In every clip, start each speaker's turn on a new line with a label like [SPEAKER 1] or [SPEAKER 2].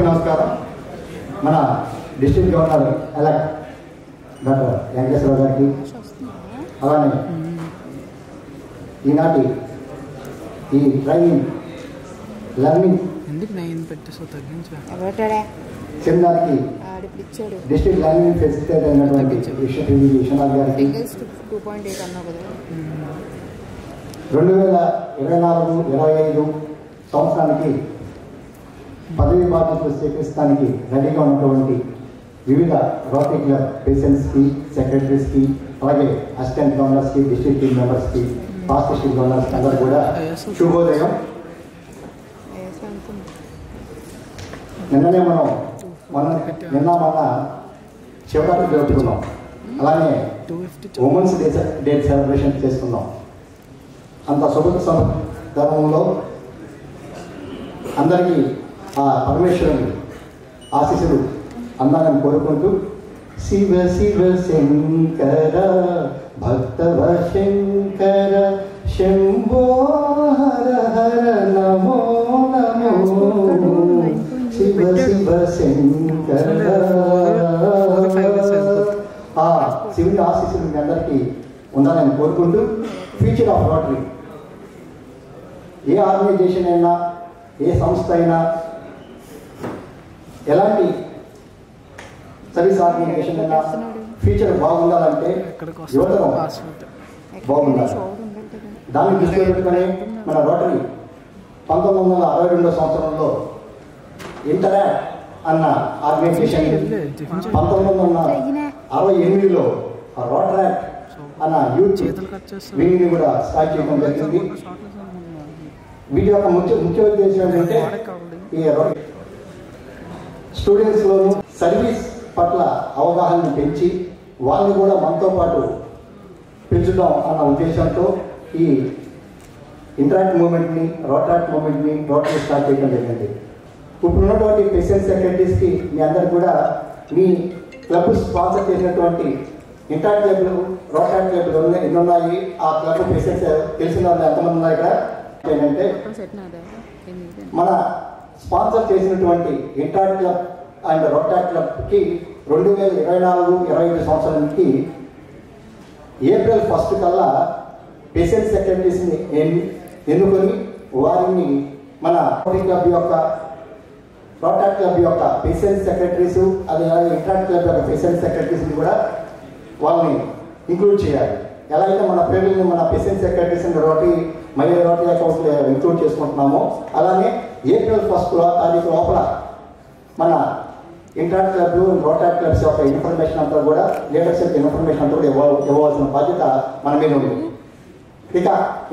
[SPEAKER 1] నమస్కారం. మన district governor elect doctor Venkateswara Rao గారికి, అలానే ఈనాటి ఈ ట్రైనింగ్ లెర్నింగ్ సెమినార్కి డిస్ట్రిక్ట్ లెర్నింగ్ ఫెసిలిటేటర్ అయినటువంటి విశ్వనాథ్ గారికి 2024-25 సంవత్సరానికి పదవి బాధ్యతలు స్వీకరించడానికి రెడీగా ఉన్నటువంటి వివిధ రోటరీ క్లబ్ ప్రెసిడెంట్స్కి, సెక్రటరీస్కి, అలాగే అసిస్టెంట్ గవర్నర్స్కి, డిస్ట్రిక్ట్ టీమ్ మెంబర్స్కి, పాస్ట్ డిస్ట్రిక్ట్ గవర్నర్స్ అందరూ కూడా శుభోదయం. నిన్ననే మన శివరాత్రి జరుపుకున్నాం. అలానే ఉమెన్స్ డే సెలబ్రేషన్ చేసుకున్నాం. అంత శుభ సందర్భంలో అందరికీ ఆ పరమేశ్వరుని ఆశీస్సులు అందాలని కోరుకుంటూ శివ శివ శంకర భక్తవ శంకర శంభో హర హర నమో నమో శివ శివ శంకర. ఆ శివుని ఆశీస్సులు మీ అందరికీ ఉండాలని కోరుకుంటూ ఫ్యూచర్ ఆఫ్ రోటరీ ఏ ఆర్గనైజేషన్ అయినా, ఏ సంస్థ అయినా, ఎలాంటి సర్వీస్ ఆర్గనైజేషన్ అయినా ఫ్యూచర్ బాగుండాలంటే యువతరం బాగుండాలి. దాన్ని దృష్టిలో పెట్టుకుని మన రోటరీ 1962 సంవత్సరంలో ఇంటరాక్ట్ అన్న ఆర్గనైజేషన్ 1968లో రోటరాక్ట్ అన్న యూత్ వింగ్ని కూడా స్టార్ట్ చేయడం జరిగింది. వీటి యొక్క ముఖ్య ఉద్దేశం ఏంటంటే ఈ స్టూడెంట్స్లోనూ సర్వీస్ పట్ల అవగాహనను పెంచి వాళ్ళని కూడా మనతో పాటు పెంచుదాం అన్న ఉద్దేశంతో ఈ ఇంటరాక్ట్ మూమెంట్ని, రోటరాక్ట్ మూమెంట్ని రోటరీ స్టార్ట్ చేయడం జరిగింది. ఇప్పుడు ఉన్నటువంటి ప్రెసిడెంట్ సెక్రటరీస్కి మీ అందరు కూడా మీ క్లబ్ స్పాన్సర్ చేసినటువంటి ఇంటరాక్ట్ క్లబ్లు, రోటరాక్ట్ క్లబ్లు ఎన్ని ఉన్నాయి, ఆ క్లబ్ ప్రెసిడెంట్స్ తెలిసిన వాళ్ళు ఎంతమంది ఉన్నారు ఇక్కడ ఏంటంటే మన స్పాన్సర్ చేసినటువంటి ఇంటరాక్ట్ క్లబ్ అండ్ రోటరాక్ట్ క్లబ్కి 2024-25 సంవత్సరానికి ఏప్రిల్ 1 కల్లా ప్రెసిడెంట్ సెక్రటరీస్ని ఎన్నుకొని వారిని మన రోటరీ క్లబ్ యొక్క, రోటరాక్ట్ క్లబ్ యొక్క ప్రెసిడెంట్ సెక్రటరీస్, అదే ఇంటరాక్ట్ క్లబ్ యొక్క ప్రెసిడెంట్ సెక్రటరీస్ని కూడా వాళ్ళని ఇంక్లూడ్ చేయాలి. ఎలా అయితే మన పేరుని మన ప్రెసిడెంట్ సెక్రటరీస్ రోటరీ మహిళా రోటరీ అకౌంట్లో ఇంక్లూడ్ చేసుకుంటున్నామో, అలానే ఏప్రిల్ 1 తారీఖు లోపల మన ఇంటరాక్ట్ క్లబ్, రోటరాక్ట్ క్లబ్స్ యొక్క ఇన్ఫర్మేషన్ అంతా కూడా, లీడర్స్ యొక్క ఇన్ఫర్మేషన్ అంతా కూడా ఇవ్వాల్సిన బాధ్యత మన మీద ఉంది. ఇక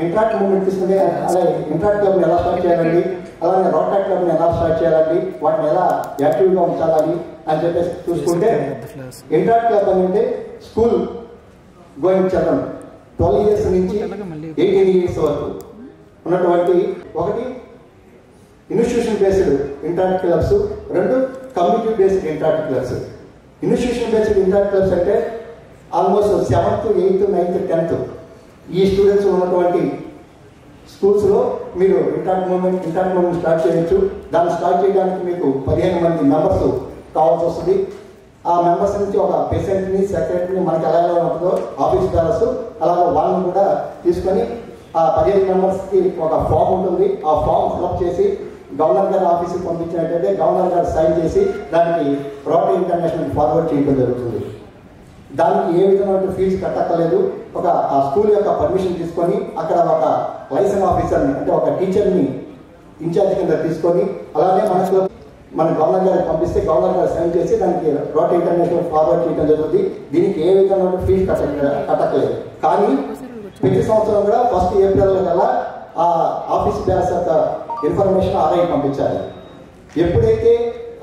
[SPEAKER 1] ఇంటరాక్ట్ మూమెంట్ తీసుకుంటే అలాగే ఇంటరాక్ట్ క్లబ్ని ఎలా స్టార్ట్ చేయాలండి, అలానే రోటరాక్ట్ క్లబ్ని ఎలా స్టార్ట్ చేయాలండి, వాటిని ఎలా యాక్టివ్గా ఉంచాలని అని చెప్పేసి చూసుకుంటే, ఇంటరాక్ట్ క్లబ్ అంటే స్కూల్ గోయింగ్ చిల్డ్రన్ 12 years నుంచి 18 years వరకు ఉన్నటువంటి, ఒకటి institution based interact clubs, 2 community based interact clubs. Institution based interact clubs అంటే almost 7th, 8th, 9th, 10th ఈ స్టూడెంట్స్ ఉన్నటువంటి స్కూల్స్లో మీరు ఇంటరాక్ట్ మూమెంట్ స్టార్ట్ చేయొచ్చు. దాన్ని స్టార్ట్ చేయడానికి మీకు 15 మంది మెంబర్స్ కావాల్సి వస్తుంది. ఆ మెంబర్స్ నుంచి ఒక ప్రెసిడెంట్ని, సెక్రటరీని, మనకి ఎలా ఉంటుందో ఆఫీస్ బేరర్స్, అలాగే వాళ్ళని కూడా తీసుకొని ఆ 15 మెంబర్స్కి ఒక ఫామ్ ఉంటుంది. ఆ ఫామ్ ఫిల్అప్ చేసి గవర్నర్ గారి ఆఫీస్కి పంపించినట్టయితే గవర్నర్ గారు సైన్ చేసి దానికి రోటరీ ఇంటర్నేషనల్ ఫార్వర్డ్ చేయడం జరుగుతుంది. దానికి ఏ విధమైన ఫీజు కట్టక్కర్లేదు. ఆ స్కూల్ యొక్క పర్మిషన్ తీసుకొని అక్కడ ఒక లైసెన్స్ ఆఫీసర్ని, అంటే ఒక టీచర్ని ఇన్ఛార్జ్ కింద తీసుకొని, అలానే మన గవర్నర్ గారికి పంపిస్తే గవర్నర్ గారు సైన్ చేసి దానికి రోటరీ ఇంటర్నేషనల్ ఫార్వర్డ్ చేయడం జరుగుతుంది. దీనికి ఏ విధమైన ఫీజు కట్టక్కర్లేదు. కానీ ప్రతి సంవత్సరం కూడా 1 ఏప్రిల్ కల్లా ఆ ఆఫీస్ బేరర్స్ యొక్క ఇన్ఫర్మేషన్ ఆర్ఐ పంపించాలి. ఎప్పుడైతే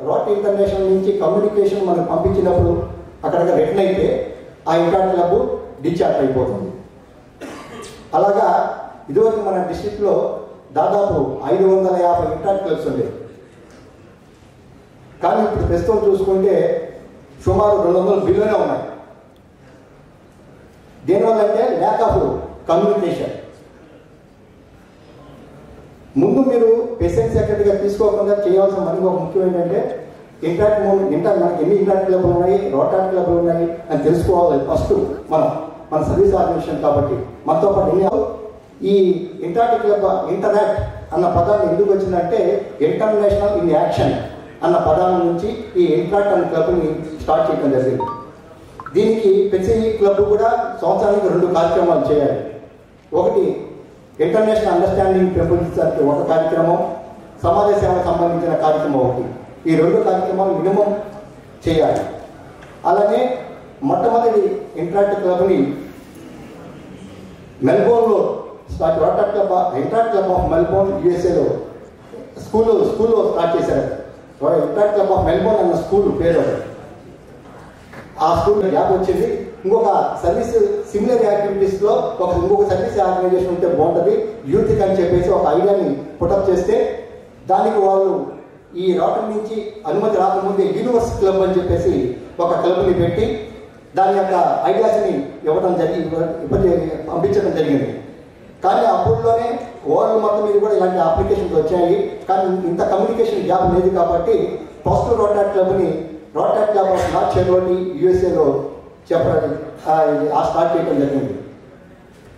[SPEAKER 1] రోటరీ ఇంటర్నేషనల్ నుంచి కమ్యూనికేషన్ మనకు పంపించినప్పుడు అక్కడ రిటర్న్ అయితే ఆ ఇంటరాక్ట్ క్లబ్ డిశ్చార్జ్ అయిపోతుంది. అలాగా ఇదివరకు మన డిస్ట్రిక్ట్లో దాదాపు 550 ఇంటరాక్ట్ క్లబ్స్ ఉండేవి. కానీ ఇప్పుడు ప్రస్తుతం చూసుకుంటే సుమారు 200 బిల్లునే ఉన్నాయి. దీనివల్ల అంటే ల్యాక్ ఆఫ్ కమ్యూనికేషన్. ముందు మీరు ప్రెసిడెంట్ సెక్రటరీగా తీసుకోకుండా చేయాల్సిన మరీ ఒక ముఖ్యం ఏంటంటే ఇంట్రాక్ట్ మూమెంట్ మనకి ఎన్ని ఇంట్రాక్ట్ క్లబ్లు ఉన్నాయి, రోటాట్ క్లబ్లు ఉన్నాయి అని తెలుసుకోవాలి ఫస్ట్ మన సర్వీస్ ఆర్గనైజేషన్ కాబట్టి. మనతో పాటు ఈ ఇంట్రాక్ట్ క్లబ్ ఇంటరాక్ట్ అన్న పదాన్ని ఎందుకు వచ్చిందంటే ఇంటర్నేషనల్ ఇన్ యాక్షన్ అన్న పదాల నుంచి ఈ ఇంట్రాక్ట్ అనే క్లబ్ని స్టార్ట్ చేయడం జరిగింది. దీనికి ప్రతి క్లబ్ కూడా సంవత్సరానికి 2 కార్యక్రమాలు చేయాలి. ఒకటి ఇంటర్నేషనల్ అండర్స్టాండింగ్ పెంపొందించడానికి ఒక కార్యక్రమం, సమాజ సేవకు సంబంధించిన కార్యక్రమం ఒకటి. ఈ 2 కార్యక్రమాలు మినిమం చేయాలి. అలాగే మొట్టమొదటి ఇంట్రాక్ట్ క్లబ్ని మెల్బోర్న్లో start interact club of Melbourne యూఎస్ఏలో స్కూల్లో స్టార్ట్ చేశారు. ఇంట్రాక్ట్ క్లబ్ ఆఫ్ మెల్బోర్న్ అన్న స్కూల్ పేరు. ఆ స్కూల్ గ్యాప్ వచ్చింది. ఇంకొక సర్వీస్ సిమిలర్ యాక్టివిటీస్లో ఇంకొక సర్వీస్ ఆర్గనైజేషన్ ఉంటే బాగుంటుంది యూత్కి అని చెప్పేసి ఒక ఐడియాని పుటప్ చేస్తే దానికి వాళ్ళు ఈ రోటరీ నుంచి అనుమతి రాకముందే యూనివర్స్ క్లబ్ అని చెప్పేసి ఒక క్లబ్ని పెట్టి దాని యొక్క ఐడియాస్ని పంపించడం జరిగింది. కానీ అప్పుడులోనే వరల్డ్ మొత్తం మీద కూడా ఇలాంటి అప్లికేషన్స్ వచ్చాయి. కానీ ఇంత కమ్యూనికేషన్ గ్యాప్ లేదు కాబట్టి ఫస్ట్ రోటాట్ క్లబ్ ఆఫ్ నార్త్ షెర్లోని యూఎస్ఏలో చెప్పడం స్టార్ట్ చేయడం జరిగింది.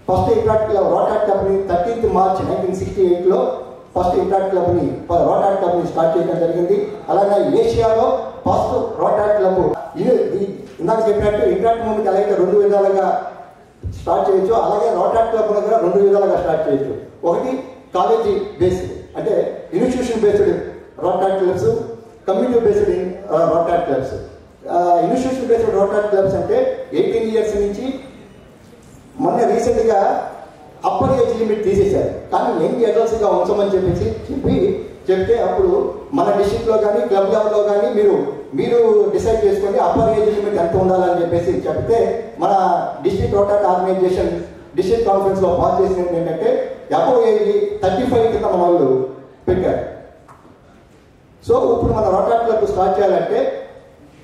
[SPEAKER 1] ఫస్ట్ రోటాట్ క్లబ్ని 13th March 1968లో ఫస్ట్ ఇంట్రాక్ట్ క్లబ్ని రోటాట్ క్లబ్ని స్టార్ట్ చేయడం జరిగింది. అలాగే ఏషియాలో ఫస్ట్ రోటాట్ క్లబ్ ఇందాక చెప్పినట్టు ఇంట్రాక్ట్ మూమెంట్ అలాగే 2 విధాలుగా స్టార్ట్ చేయొచ్చు. అలాగే రోటాట్ క్లబ్ కూడా 2 విధాలుగా స్టార్ట్ చేయొచ్చు. ఒకటి కాలేజీ బేస్డ్ అంటే institution based రోటాట్ clubs, community based రోటాట్ clubs. Institution based రోటాట్ clubs అంటే 18 years నుంచి మొన్న రీసెంట్గా అప్పర్ ఏజ్ లిమిట్ తీసేశారు. కానీ యంగ్ అడల్ట్స్గా ఉంచమని చెప్తే అప్పుడు మన డిస్ట్రిక్ట్లో కానీ క్లబ్ లెవెల్లో కానీ మీరు డిసైడ్ చేసుకొని అప్పర్ ఏజ్ లిమిట్ ఎంత ఉండాలని చెప్పేసి చెప్తే మన డిస్ట్రిక్ట్ రోటాట్ ఆర్గనైజేషన్ డిస్ట్రిక్ట్ కాన్ఫరెన్స్లో పాస్ చేసినట్టు ఏంటంటే అబవ్ ఏజ్ 35 కింద మన వాళ్ళు పెట్టారు. సో ఇప్పుడు మన రోటాట్ క్లబ్ స్టార్ట్ చేయాలంటే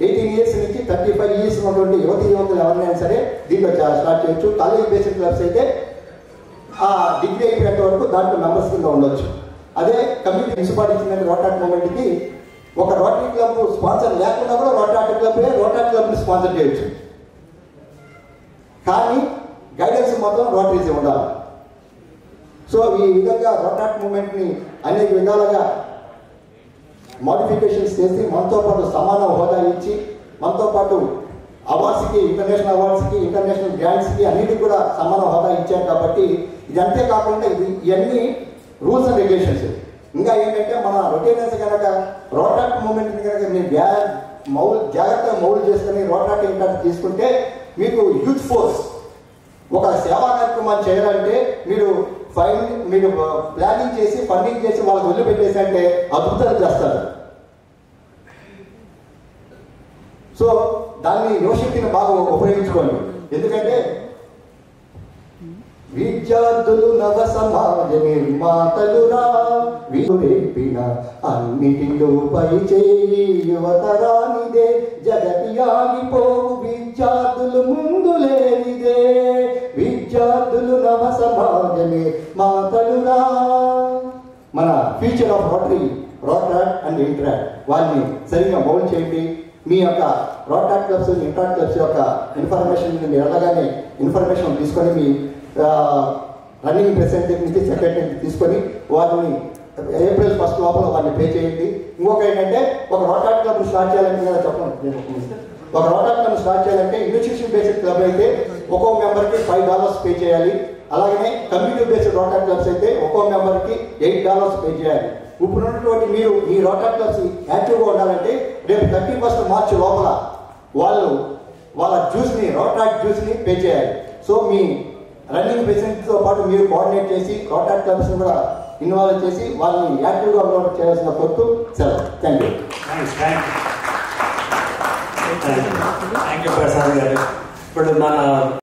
[SPEAKER 1] 18 years నుంచి 35 years ఉన్నటువంటి యువతులు ఎవరైనా సరే దీంట్లో స్టార్ట్ చేయొచ్చు. కాలేజ్ బేస్డ్ క్లబ్స్ అయితే ఆ డిగ్రీ అయిపోయేంత వరకు దాంట్లో మెంబర్స్ కింద ఉండొచ్చు. అదే కమ్యూనిటీ మున్సిపాలిటీ ఇచ్చిన రోటాట్ మూమెంట్కి ఒక రోటరీ క్లబ్ స్పాన్సర్ లేకుండా కూడా రోటాట్ క్లబ్ని స్పాన్సర్ చేయొచ్చు. కానీ గైడెన్స్ మాత్రం రోటరీస్ ఉండాలి. సో ఈ విధంగా రోటాట్ మూమెంట్ని అనేక విధాలుగా మోడిఫికేషన్స్ చేసి మనతో పాటు సమాన హోదా ఇచ్చి మనతో పాటు అవార్డ్స్కి ఇంటర్నేషనల్ అవార్డ్స్కి ఇంటర్నేషనల్ గ్రాంట్స్కి అన్నిటికీ కూడా సమాన హోదా ఇచ్చారు. కాబట్టి ఇది అంతేకాకుండా ఇవన్నీ రూల్స్ అండ్ రెగ్యులేషన్స్. ఇంకా ఏంటంటే మన రొటీనర్స్ కనుక రోటాట్ మూమెంట్ కనుక మీరు జాగ్రత్తగా మౌల్డ్ చేసుకుని రోటాట్ ఇంట్రాక్ట్ తీసుకుంటే మీకు యూత్ ఫోర్స్ ఒక సేవా కార్యక్రమాలు చేయాలంటే మీరు ప్లానింగ్ చేసి ఫండింగ్ చేసి వాళ్ళకి వదిలిపెట్టేసి అంటే అద్భుతాలు చేస్తారు. సో దాన్ని యువశక్తిని బాగా ఉపయోగించుకోండి. ఎందుకంటే విద్యార్థులు నవ సమాజ నిర్మాతలురా వీరేపిన అన్నిటిలో పైచేయి యువతరానిదే జగతి ఆగిపోవు విద్యార్థులు ముందు లేనిదే విద్యార్థులు నవ సమాజ నిర్మాతలురా. మన ఫ్యూచర్ ఆఫ్ రోటాట్ అండ్ ఇంట్రాక్ట్ వాళ్ళని సరిగ్గా మౌల్డ్ చేయండి. మీ యొక్క రోటాట్ క్లబ్స్ ఇంట్రాక్ట్ క్లబ్స్ యొక్క ఇన్ఫర్మేషన్ మీరు వెళ్ళగానే ఇన్ఫర్మేషన్ తీసుకొని మీ రన్నింగ్ ప్రెసిడెంట్ నుంచి సెక్రటరీ తీసుకొని వారిని April 1st లోపల వారిని పే చేయండి. ఇంకొక ఏంటంటే ఒక రోటాట్ క్లబ్ స్టార్ట్ చేయాలంటే కదా చెప్పండి. ఒక రోటాట్ క్లబ్ స్టార్ట్ చేయాలంటే ఇన్స్టిట్యూషన్ బేస్డ్ క్లబ్ అయితే ఒక్కో మెంబర్కి $5 పే చేయాలి. అలాగనే కమ్యూనిటీ బేస్డ్ రోటాట్ క్లబ్స్ అయితే ఒక్కో మెంబర్కి $8 పే చేయాలి. ఇప్పుడు ఉన్నటువంటి మీరు ఈ రోటాట్ క్లబ్స్ యాక్టివ్గా ఉండాలంటే రేపు 31st March లోపల వాళ్ళ రోటాట్ జ్యూస్ని పే చేయాలి. సో మీ రన్నింగ్ ప్రెసిడెంట్తో పాటు మీరు కోఆర్డినేట్ చేసి రోటాట్ క్లబ్స్ని కూడా ఇన్వాల్వ్ చేసి వాళ్ళని యాక్టివ్గా అప్లోడ్ చేయాల్సిన కోరుతూ సెలవు. Thank you.
[SPEAKER 2] ప్రసాద్ గారు. ఇప్పుడు మన